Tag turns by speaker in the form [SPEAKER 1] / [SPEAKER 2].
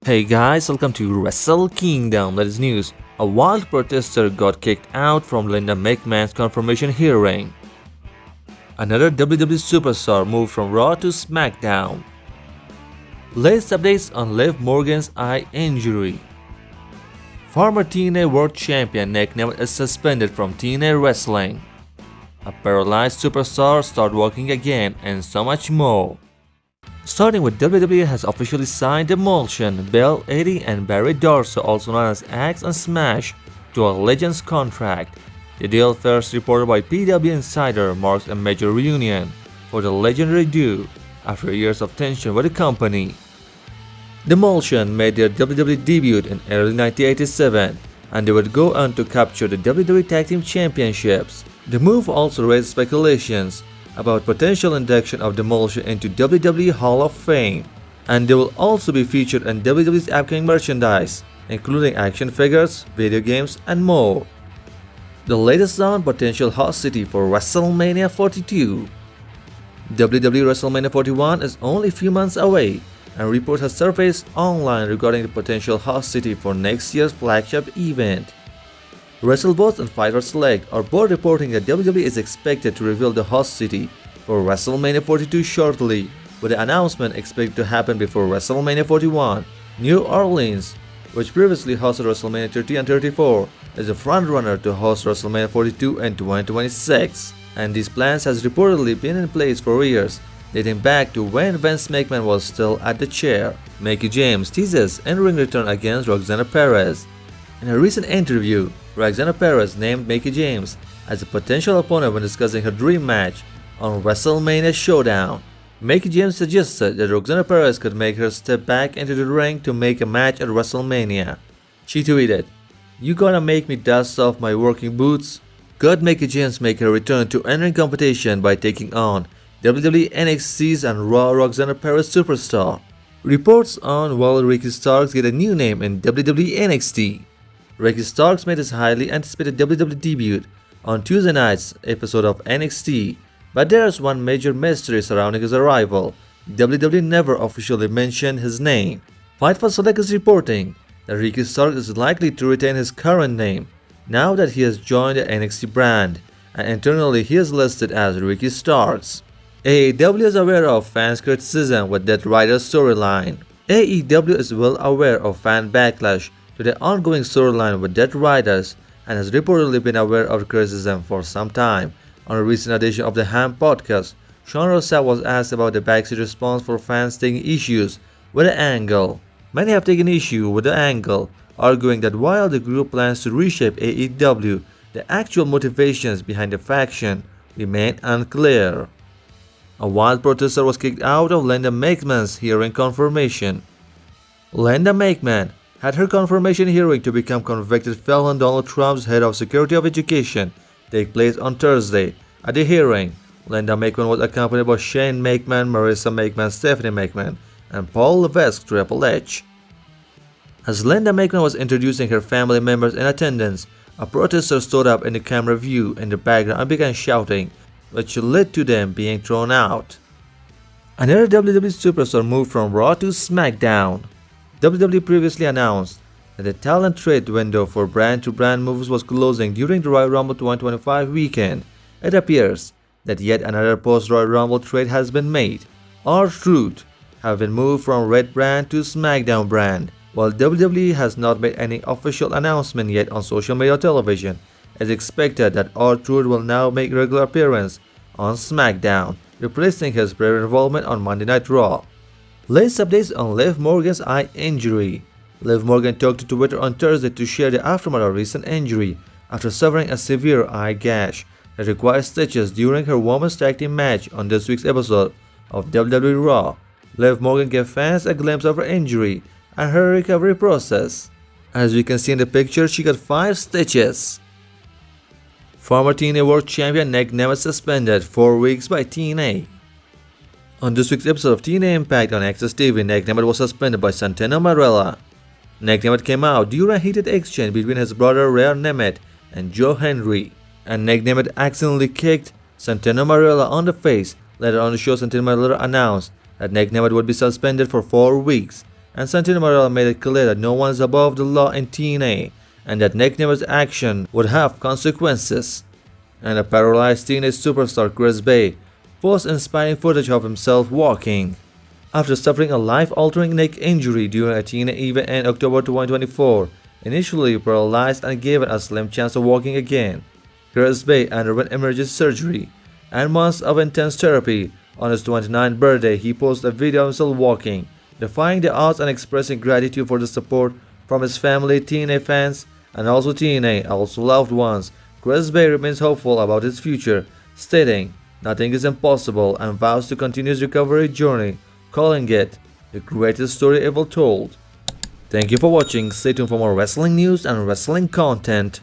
[SPEAKER 1] Hey guys, welcome to Wrestle Kingdom. That is news. A wild protester got kicked out from Linda McMahon's confirmation hearing. Another WWE superstar moved from Raw to Smackdown. Latest updates on Liv Morgan's eye injury. Former TNA World Champion Nic Nemeth is suspended from TNA Wrestling. A paralyzed superstar started walking again, and so much more. Starting with WWE has officially signed Demolition, Bell, Eddie and Barry Darso, also known as Axe and Smash, to a Legends contract. The deal, first reported by PW Insider, marks a major reunion for the legendary duo after years of tension with the company. Demolition made their WWE debut in early 1987, and they would go on to capture the WWE Tag Team Championships. The move also raised speculations about potential induction of Demolition into WWE Hall of Fame, and they will also be featured in WWE's upcoming merchandise, including action figures, video games, and more. The latest on potential host city for WrestleMania 42. WWE WrestleMania 41 is only a few months away, and reports have surfaced online regarding the potential host city for next year's flagship event. WrestleBots and Fighter Select are both reporting that WWE is expected to reveal the host city for WrestleMania 42 shortly, with the announcement expected to happen before WrestleMania 41. New Orleans, which previously hosted WrestleMania 30 and 34, is the frontrunner to host WrestleMania 42 in 2026, and these plans has reportedly been in place for years, dating back to when Vince McMahon was still at the chair. Mickie James teases in-ring return against Roxanna Perez. In a recent interview, Roxanna Perez named Mickie James as a potential opponent when discussing her dream match on WrestleMania Showdown. Mickie James suggested that Roxanna Perez could make her step back into the ring to make a match at WrestleMania. She tweeted, "You gonna make me dust off my working boots?" Could Mickie James make her return to in-ring competition by taking on WWE NXT's and Raw Roxanna Perez superstar? Reports on will Ricky Starks get a new name in WWE NXT. Ricky Starks made his highly anticipated WWE debut on Tuesday night's episode of NXT, but there's one major mystery surrounding his arrival. WWE never officially mentioned his name. Fightful Select is reporting that Ricky Starks is likely to retain his current name now that he has joined the NXT brand, and internally he is listed as Ricky Starks. AEW is aware of fans' criticism with that Rider storyline. AEW is well aware of fan backlash to the ongoing storyline with Death Riders and has reportedly been aware of criticism for some time. On a recent edition of the Ham podcast, Sean Rossap was asked about the backstage response for fans taking issues with the angle. Many have taken issue with the angle, arguing that while the group plans to reshape AEW, the actual motivations behind the faction remain unclear. A wild protester was kicked out of Linda McMahon's hearing confirmation. Linda McMahon had her confirmation hearing to become convicted felon Donald Trump's head of Secretary of Education take place on Thursday. At the hearing, Linda McMahon was accompanied by Shane McMahon, Marissa McMahon, Stephanie McMahon, and Paul Levesque Triple H. As Linda McMahon was introducing her family members in attendance, a protester stood up in the camera view in the background and began shouting, which led to them being thrown out. Another WWE superstar moved from Raw to Smackdown. WWE previously announced that the talent trade window for brand-to-brand moves was closing during the Royal Rumble 2025 weekend. It appears that yet another post-Royal Rumble trade has been made. R-Truth have been moved from Red brand to Smackdown brand. While WWE has not made any official announcement yet on social media or television, it's expected that R-Truth will now make regular appearance on SmackDown, replacing his prior involvement on Monday Night Raw. Latest updates on Liv Morgan's eye injury. Liv Morgan took to Twitter on Thursday to share the aftermath of recent injury after suffering a severe eye gash that required stitches during her women's tag team match on this week's episode of WWE Raw. Liv Morgan gave fans a glimpse of her injury and her recovery process. As we can see in the picture, she got 5 stitches. Former TNA World Champion Nic Nemeth suspended 4 weeks by TNA. On this week's episode of TNA Impact on Access TV, Nic Nemeth was suspended by Santino Marella. Nic Nemeth came out during a heated exchange between his brother Rhea Nemeth and Joe Henry, and Nic Nemeth accidentally kicked Santino Marella on the face. Later on the show, Santino Marella announced that Nic Nemeth would be suspended for 4 weeks. and Santino Marella made it clear that no one is above the law in TNA and that Nic Nemeth's action would have consequences. And a paralyzed teenage superstar Chris Bey posted inspiring footage of himself walking. After suffering a life-altering neck injury during a TNA event in October 2024, initially paralyzed and given a slim chance of walking again, Chris Bey underwent emergency surgery and months of intense therapy. On his 29th birthday, he posted a video of himself walking, defying the odds and expressing gratitude for the support from his family, TNA fans, and also TNA, also loved ones. Chris Bey remains hopeful about his future, stating, "Nothing is impossible," and vows to continue his recovery journey, calling it the greatest story ever told. Thank you for watching. Stay tuned for more wrestling news and wrestling content.